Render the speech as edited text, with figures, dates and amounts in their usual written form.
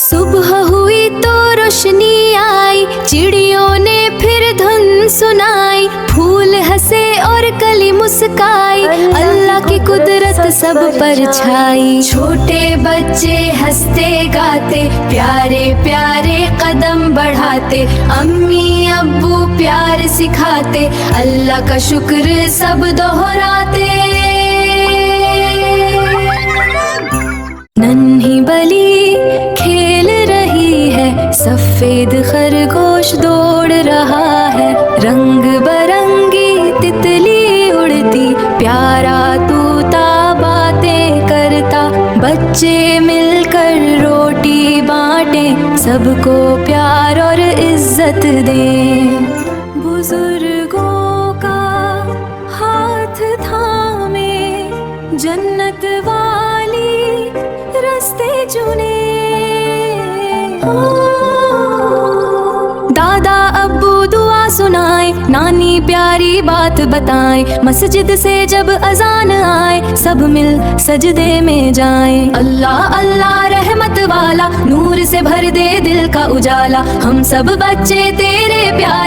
सुबह हुई तो रोशनी आई, चिड़ियों ने फिर धुन सुनाई, फूल हंसे और कली मुस्काई, अल्लाह की कुदरत सब पर छाई। छोटे बच्चे हंसते गाते, प्यारे प्यारे कदम बढ़ाते, अम्मी अब्बू प्यार सिखाते, अल्लाह का शुक्र सब दोहराते। नन्ही बली खेल रही है, सफेद खरगोश दौड़ रहा है, रंग बरंगी तितली उड़ती, प्यारा तूता बातें करता, बच्चे मिलकर रोटी बांटें, सबको प्यार और इज्जत दें। बुजुर्गों का हाथ थामे, जन्नत वाली रास्ते चुने। दादा अब्बू दुआ सुनाए, नानी प्यारी बात बताए, मस्जिद से जब अजान आए, सब मिल सजदे में जाए। अल्लाह अल्लाह रहमत वाला, नूर से भर दे दिल का उजाला, हम सब बच्चे तेरे प्यार